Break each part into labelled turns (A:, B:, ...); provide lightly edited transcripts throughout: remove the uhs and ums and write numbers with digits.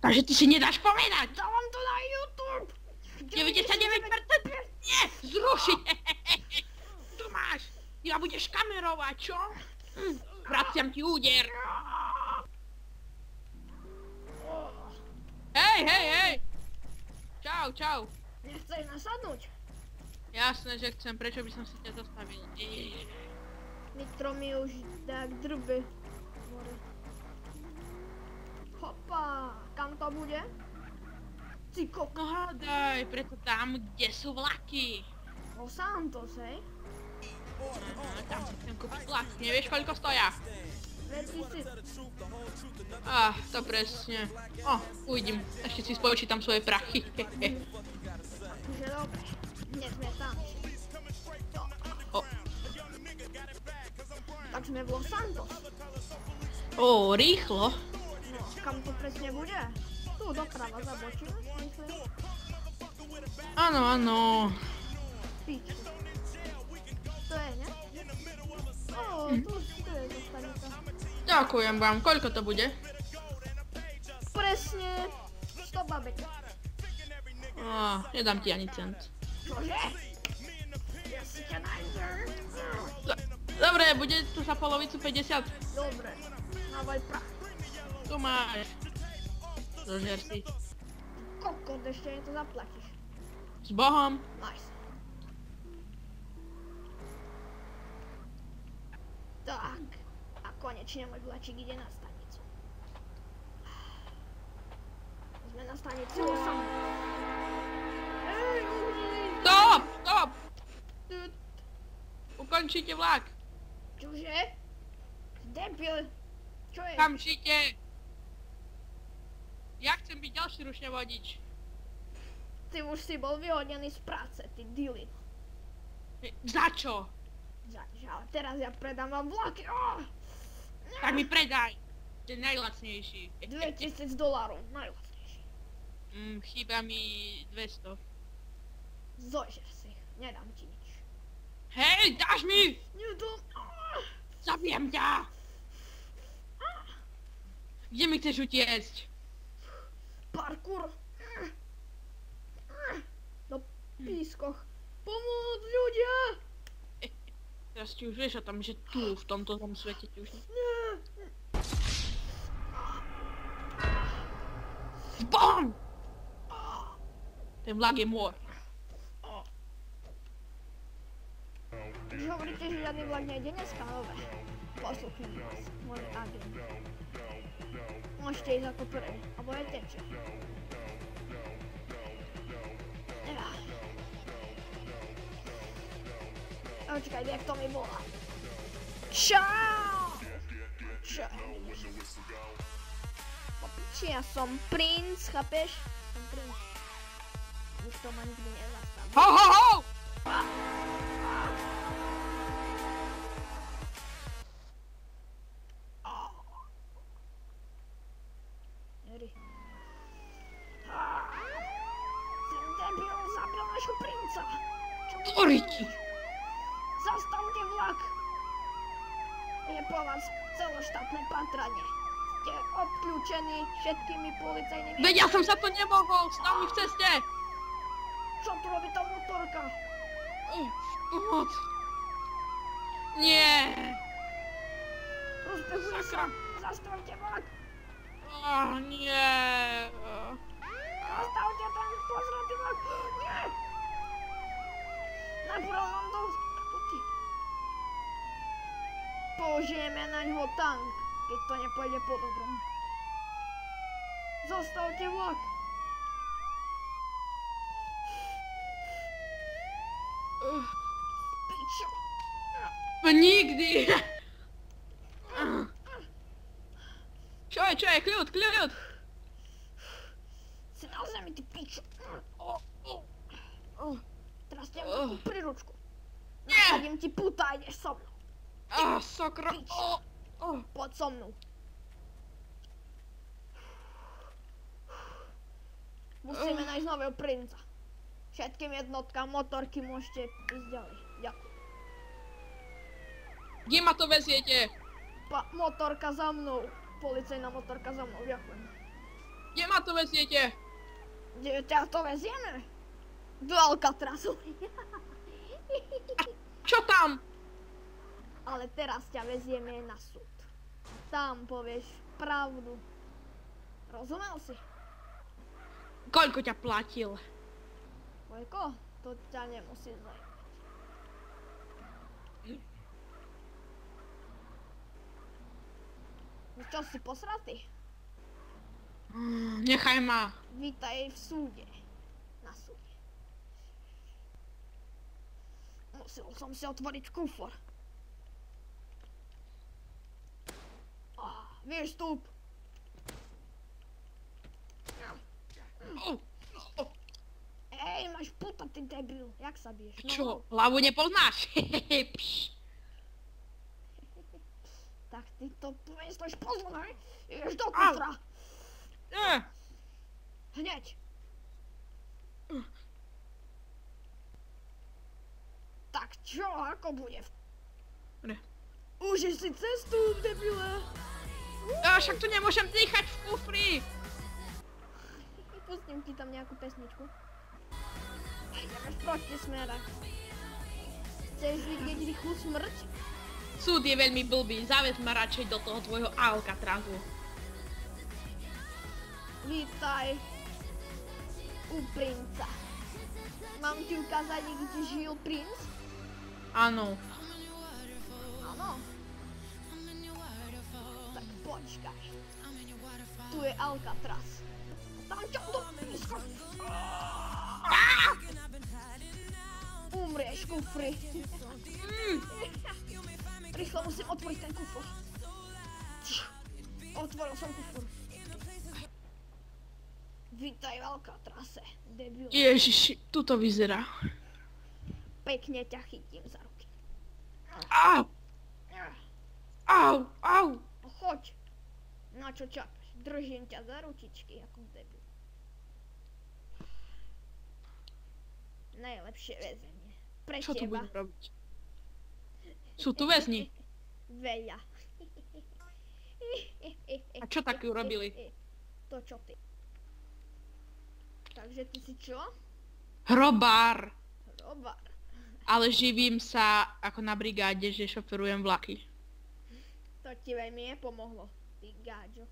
A: Takže ty si nedáš povedať!
B: Dávam to na YouTube!
A: 99% nie! Zruši! Tu máš! Ty ma budeš kamerovať, čo? Vraciam ti úder! Hej! Čau, čau!
B: Nechceš nasadnúť?
A: Jasné, že chcem, prečo by som si ťa zastavil?
B: Nitro mi už tak drbe. Hopa, kam to bude? Ty koko.
A: No hádaj, preto tam, kde sú vlaky.
B: Los Santos, hej?
A: Tam si chcem kúpiť vlak, nevieš koľko stoja?
B: 2000.
A: To presne. Uvidím, ešte si spočítam svoje prachy.
B: Takže dobre, dnes sme tam. Tak sme v Los Santos.
A: Rýchlo.
B: No, kam to presne bude? Tu doprava zabočíme, myslím.
A: Áno.
B: Piču. To je, ne? Tu je dostanica.
A: Ďakujem vám, koľko to bude?
B: Presne 100 babek.
A: Nedám ti ani cent.
B: Čože? Ja si ťa najdem.
A: Dobre, bude tu za polovicu 50.
B: Dobre, dávaj prach.
A: Tu máš. Dožier si.
B: Kokot, ešte mi to zaplatíš.
A: S Bohom.
B: Nice. Tak, a konečne môj vlačík ide na stanicu. Sme na stanici Los Santos.
A: Stop! Ukončite vlak.
B: Čože? Debil. Čo je?
A: Kamžite. Ja chcem byť ďalší ručný vodič.
B: Ty už si bol vyhodený z práce, ty dilin.
A: Za čo?
B: Ale teraz ja predám vám vlaky.
A: Tak mi predaj. To je najlacnejší.
B: $2000, najlacnejší.
A: Chýba mi 200.
B: Zožer si, nedám ti nič.
A: Hej, dáš mi!
B: Nedám.
A: Zabijem ťa! Kde mi chceš utiecť?
B: Parkour. Na pískoch. Pomôcť ľudia!
A: Teraz ti už vieš o tom, že tu, v tomto svete ti už nie. BAM! Ten vlak je môj.
B: Když hovoríte, že žiadny vlak nejde dneska, nové. Posluchajte nás, môj agent. Môžete ísť ako prvý, alebo aj teče. Počkaj, jak to mi volá. Čau! Popiči, ja som princ, chápeš? Som princ. Už to ma nikdy nezastaví.
A: Ho!
B: Jeri. Ten debil zabil našho princa.
A: Oriti!
B: Zastavte vlak! Je po vás celoštátne pátranie. Ste obklúčení všetkými policajnými...
A: Veď ja som sa to nemohol, stav mi v ceste!
B: Čo tu robí tá motorka?
A: Pomoc! Nie!
B: Rozbehuje sa! Zastavte vlak!
A: Nie!
B: Zastavte ten pozratý vlak! Nie! Najprv mám dosť kapoty. Použijeme na ňo tank, keď to nepôjde po dobrom. Zastavte vlak! Pičo!
A: Nikdy! Čo je? Kľud!
B: Si na zemi, ty pičo! Teraz ťa mám príručku. Nasadím ti puta a ideš so mnou.
A: Sakra!
B: Poď so mnou. Musíme nájsť nového princa. Všetkým jednotkám motorky môžete ísť ďalej. Ďakujem.
A: Kde ma to veziete?
B: Motorka za mnou. Policajná motorka za mnou. Ďakujem.
A: Kde ma to veziete?
B: Kde ťa to vezieme? Do Alcatrazu.
A: Čo tam?
B: Ale teraz ťa vezieme na súd. Tam povieš pravdu. Rozumel si?
A: Koľko ťa platil?
B: Koľko? To ťa nemusí zaujímať. No čo si posratý?
A: Nechaj ma.
B: Vítaj v súde. Na súde. Musel som si otvoriť kufor. Vystup. Ej, máš puta, ty debil. Jak sa biješ? No,
A: Čo, hlavu nepoznáš?
B: tak ty to myslíš pozor, hej? Ideš do kufra. Hneď. Tak čo, ako bude? Uži si cestu, debile.
A: Však tu nemôžem dýchať v kufri.
B: Pustím ti tam nejakú pesničku. A ideme v protismere. Chceš vidieť rýchlu smrť?
A: Súd je veľmi blbý, zavez ma radšej do toho tvojho Alcatrazu.
B: Vítaj u princa. Mám ti ukázať, kde žil princ?
A: Áno.
B: Áno. Tak počkaj. Tu je Alcatraz. Tam ťa do píska. Umrieš, kufri. Rýchlo musím otvoriť ten kufor. Otvoril som kufor. Vítaj v Alcatraze, debil.
A: Ježiši, tu to vyzerá.
B: Pekne ťa chytím za ruky.
A: Au! Au, au!
B: Choď. Na čo čakáš? Držím ťa za ručičky, ako debil. Najlepšie väzenie. Pre
A: Čo tu
B: teba.
A: budem robiť? Sú tu väzni.
B: Veľa.
A: A čo také urobili?
B: To čo ty. Takže ty si čo?
A: Hrobár.
B: Hrobár.
A: Ale živím sa ako na brigáde, že šoferujem vlaky.
B: To ti veľmi nepomohlo, ty gáďo.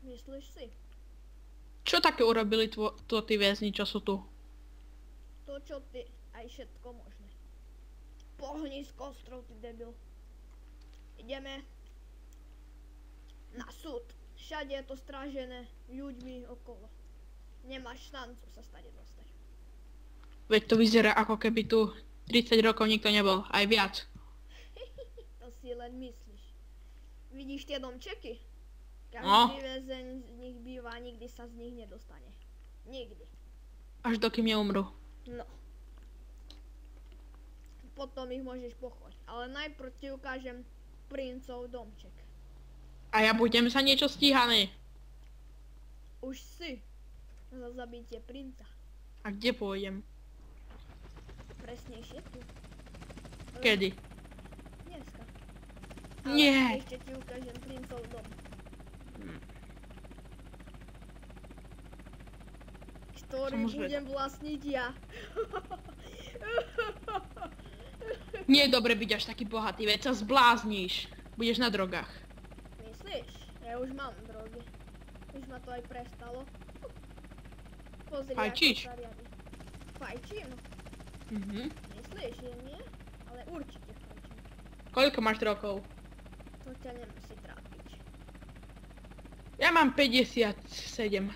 B: Myslíš si?
A: Čo také urobili tí väzni, čo sú tu?
B: To čo ty, aj všetko možné. Pohni z kostrov, ty debil. Ideme na súd. Všade je to strážené ľuďmi okolo. Nemáš šancu sa stade dostať.
A: Veď to vyzerá ako keby tu 30 rokov nikto nebol, aj viac.
B: To si len myslíš. Vidíš tie domčeky? Každý
A: No.
B: väzeň z nich býva, nikdy sa z nich nedostane. Nikdy.
A: Až dokým neumru.
B: No. Potom ich môžeš pochoť. Ale najprv ti ukážem princov domček.
A: A ja budem sa niečo stíhaný.
B: Už si. Za zabitie princa.
A: A kde pôjdem?
B: Presnejšie tu.
A: Kedy?
B: Dneska.
A: Nie.
B: Ale ešte ti ukážem princov dom. Ktorý
A: Som už
B: budem vlastniť ja.
A: Nie je dobre byť až taký bohatý, veď sa zblázníš. Budeš na drogách.
B: Myslíš? Ja už mám drogy. Už ma to aj prestalo. Pozri,
A: Fajčíš?
B: ako sa riadi. Fajčím? Myslíš, že nie? Ale určite fajčím.
A: Koľko máš rokov?
B: To ťa nemusí trápiť.
A: Ja mám 57.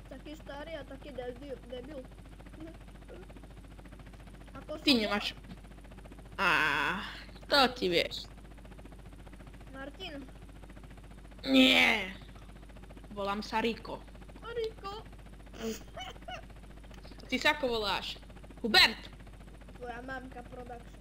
B: Taký starý a taký debil. Ako
A: Ty
B: som
A: nemáš... To ti vieš.
B: Martin.
A: Nie. Volám sa Riko.
B: Riko.
A: Ty sa ako voláš? Hubert.
B: Tvoja mamka production.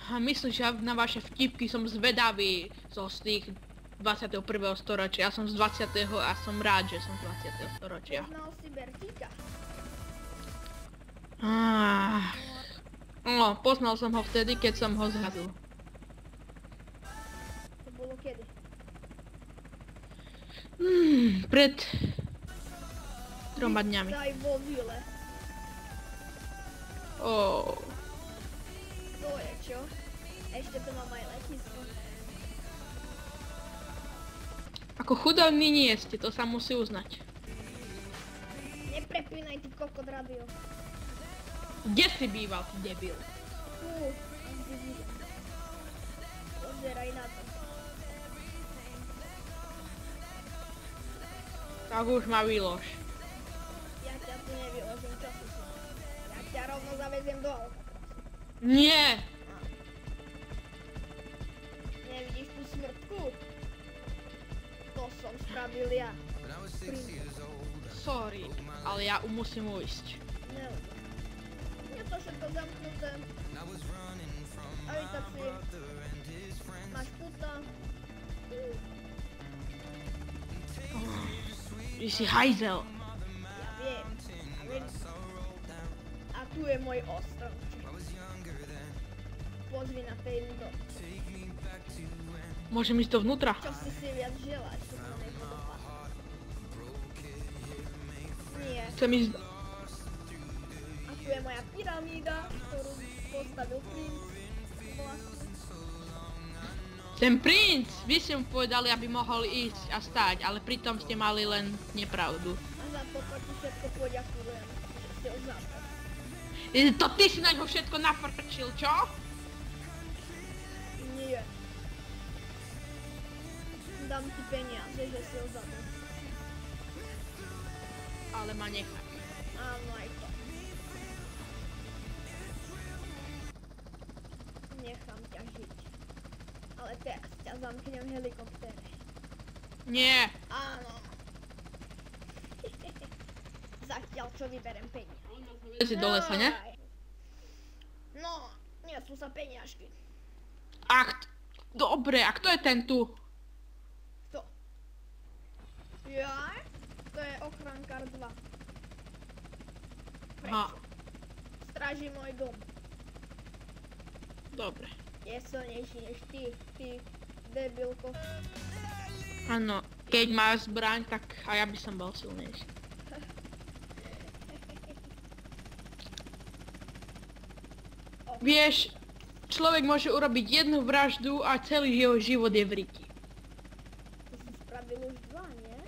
A: A myslíš, že na vaše vtipky som zvedavý z tých 21. storočia. Ja som z 20. a som rád, že som z 20. storočia.
B: Poznal si Bertíka.
A: No, poznal som ho vtedy, keď som ho zrazil.
B: To bolo kedy?
A: Pred 3 dňami.
B: Daj vo vile. To je čo? Ešte to mám aj letisko.
A: Ako chudobní nie ste, to sa musí uznať.
B: Neprepínaj ty kokot radio.
A: Kde si býval, ty debil?
B: Kde vidím. Pozeraj na to.
A: Tak už ma vylož.
B: Ja ťa tu nevyložím, čo si si. Ja ťa rovno zaveziem do Alcatrazu.
A: Nie!
B: Nevidíš tú smrtku? To som spravil ja.
A: Sorry, ale ja musím ujsť.
B: Nevadí. Je to všetko zamknuté. Orientácie. Máš puta.
A: Ty si hajzel.
B: Ja viem. A tu je môj ostrov. Pozri na ten dom.
A: Môžem ísť dovnútra?
B: Čo si viac želáš? To sa nepodobá. Nie.
A: Chcem ísť...
B: A tu je moja pyramída, ktorú postavil princ.
A: Ten princ! Vy ste mu povedali, aby mohol ísť a stáť, ale pritom ste mali len nepravdu.
B: A za to ti všetko poďakujem, že ste ho zabrali.
A: To ty si na ňo všetko naprčil, čo?
B: Nie. Dám ti peniaze, že si ho zabil.
A: Ale ma nechaj.
B: Áno, aj to. Nechám ťa žiť. Ale teraz ťa zamknem v helikoptere.
A: Nie.
B: Áno. Zatiaľ čo vyberem peniaze.
A: Si do lesa, ne?
B: No, nie sú sa peniažky.
A: Dobre, a kto je ten tu?
B: Kto? Ja? To je ochrankár 2.
A: Aha,
B: Stráži môj dom.
A: dobre.
B: Je silnejší než ty debilko.
A: Áno, keď máš zbraň, tak a ja by som bol silnejší. Vieš, človek môže urobiť jednu vraždu a celý jeho život je v riti.
B: To si spravil už 2, nie?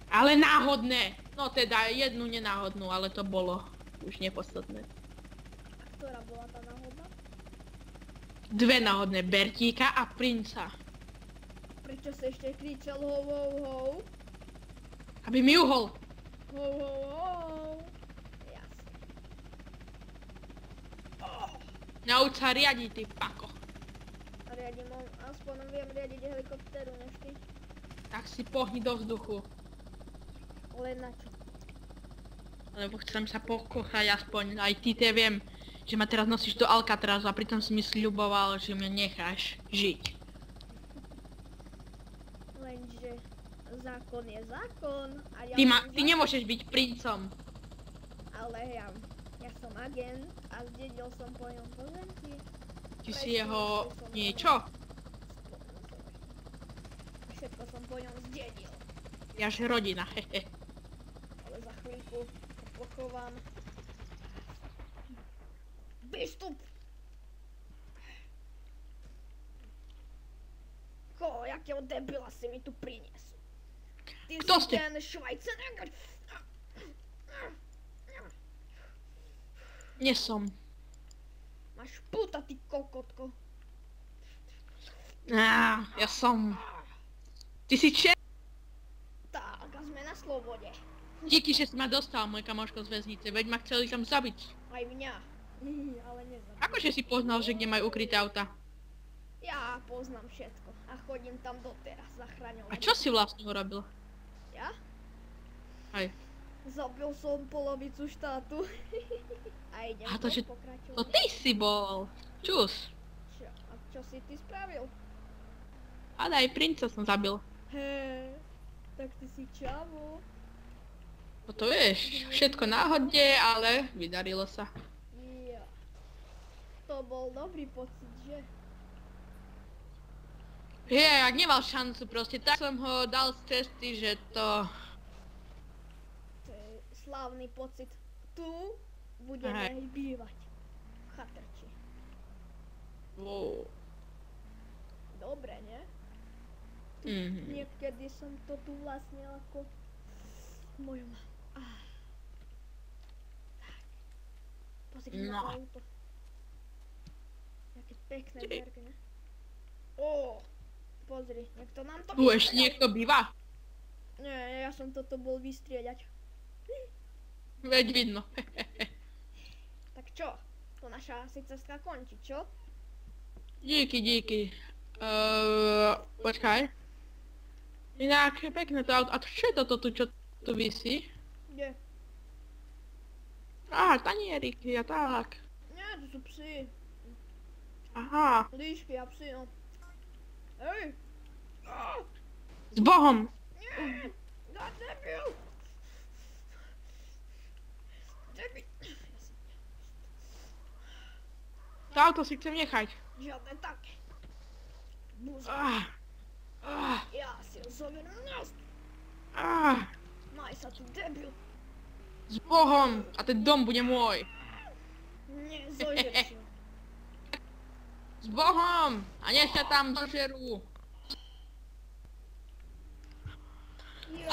A: Ale náhodné! No teda jednu nenáhodnú, ale to bolo už nepodstatné.
B: A ktorá bola tá náhoda?
A: 2 náhodné, Bertíka a princa.
B: Prečo si ešte kričal ho ho ho?
A: Aby mi uhol.
B: Ho ho ho. Jasne.
A: Nauč sa riadiť, ty pako.
B: Aspoň viem riadiť helikoptéru, než ty.
A: Tak si pohni do vzduchu.
B: Len na čo?
A: Lebo chcem sa pokochať aspoň, aj ty viem, že ma teraz nosíš do Alcatrazu a pritom si mi sľuboval, že mňa necháš žiť.
B: Lenže zákon je zákon a ja
A: Ty nemôžeš byť princom.
B: Ale ja som agent a zdedil som po ňom pozemky.
A: Ty si jeho niečo?
B: Všetko som po ňom zdedil.
A: Jaž rodina, hehe.
B: Ale za chvíľku to pochovám. Vystup! Jakého debila si mi tu priniesol? Ty
A: Kto
B: si
A: ste?
B: ten Švajcanek?
A: Nie som.
B: Máš puta, ty kokotko.
A: Ja som. Ty si
B: Tak, a sme na slobode.
A: Díky, že si ma dostal, môj kamoško z väznice, veď ma chceli tam zabiť.
B: Aj mňa. Ale nezabiť.
A: Akože si poznal, že kde majú ukryté auta?
B: Ja poznám všetko a chodím tam doteraz zachraňovať.
A: A čo si vlastne urobil?
B: Ja?
A: Aj.
B: Zabil som polovicu štátu. A idem
A: A to, že
B: pokračovať.
A: to ty si bol. Čus.
B: A čo si ty spravil?
A: Ale aj princa som zabil.
B: Tak ty si čavo.
A: No to vieš, všetko náhodne, ale vydarilo sa.
B: Ja. To bol dobrý pocit, že?
A: Jak nemal šancu proste, tak som ho dal z cesty, že to...
B: To je slávny pocit. Tu budeme bývať. V chatrči.
A: Wow.
B: Dobre, nie? Niekedy som to tu vlastnil ako moju mamu. Tak. Pozri na to auto. Jaké pekné dverky, ne? Pozri, niekto nám to...
A: Tu ešte niekto býva?
B: Nie, ja som toto bol vystriedať.
A: Veď vidno.
B: Tak čo? To naša asi cestka končí, čo?
A: Díky. Počkaj. Inak je pekné to auto. A čo je toto tu, čo tu visí?
B: Kde?
A: Tanieriky a tak.
B: Nie, to sú psi.
A: Aha.
B: Líšky a psi, no. Hej!
A: S Bohom!
B: Nie! Debil! Debil!
A: To auto si chcem nechať.
B: Žiadne také. Búza. Ja si ho zoberiem nás. Maj sa tu, debil.
A: S Bohom! A ten dom bude môj.
B: Nie, zožer si ho.
A: S Bohom! A nech ťa tam zožerú.
B: Ja,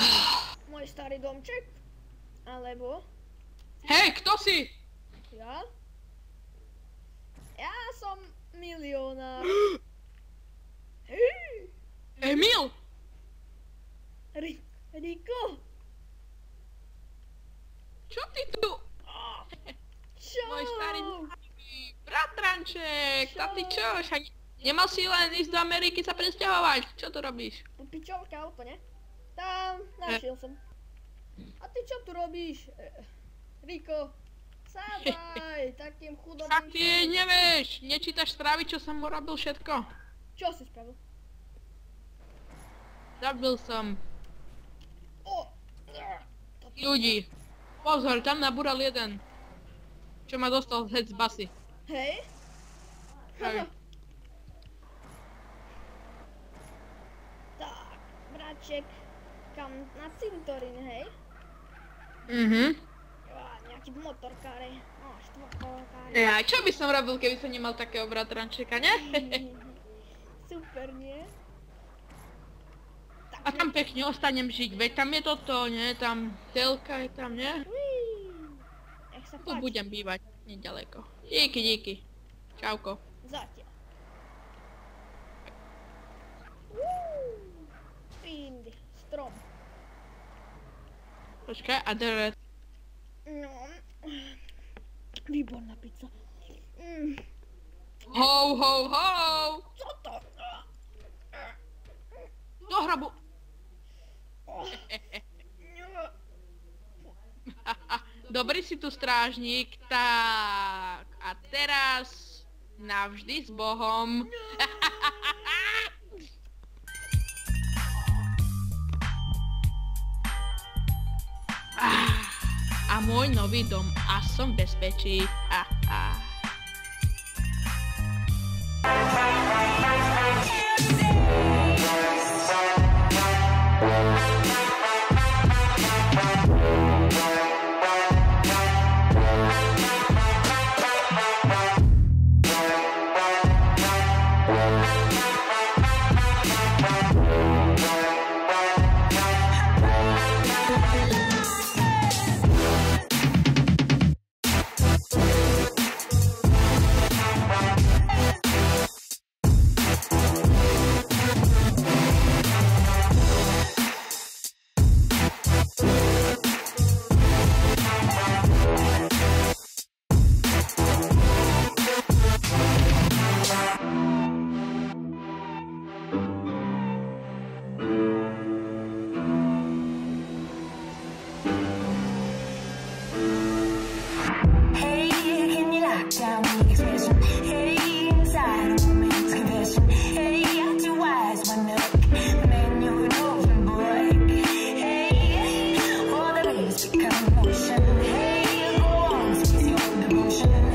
B: môj starý domček? Alebo?
A: Hej, kto si?
B: Ja? Ja som milionár. Hej!
A: Emil!
B: Riko!
A: Čo ty tu?
B: Čo?
A: Môj starý bratranček! A ty čo? Však nemal si len ísť do Ameriky sa presťahovať. Čo tu robíš?
B: Pičovka auto, ne? Tam, našiel som. A ty čo tu robíš? Riko, sadaj, takým chudobným...
A: Tak ty nevieš, nečítaš správy, čo som urobil všetko.
B: Čo si spravil?
A: Zabil som ľudí. Pozor, tam nabúral jeden. Čo ma dostal hneď z basy.
B: Hej?
A: Hej.
B: Tak, braček, kam na cintorín, hej? Nejaký motorkáre, štvorkolkáre.
A: Ja, čo by som robil, keby som nemal takého bratrančeka, ne?
B: Super, nie?
A: A tam pekne ostanem žiť, veď tam je toto, nie? Tam telka je tam, nie?
B: Nech sa
A: Tu
B: páči.
A: budem bývať, nedaleko. Díky. Čauko.
B: Zatiaľ. Pindy, strom.
A: Počkaj, a deret.
B: No, výborná pizza.
A: Ho!
B: Co to?
A: Do hrobu! Dobrý si tu strážnik, tak. A teraz navždy s Bohom. A môj nový dom, a som v bezpečí.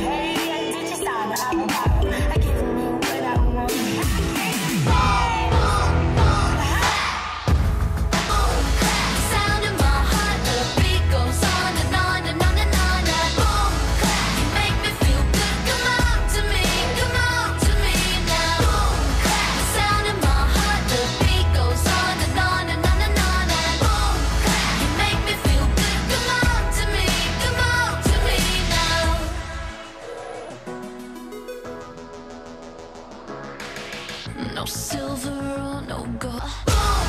C: Hey, did you start? No silver or no gold.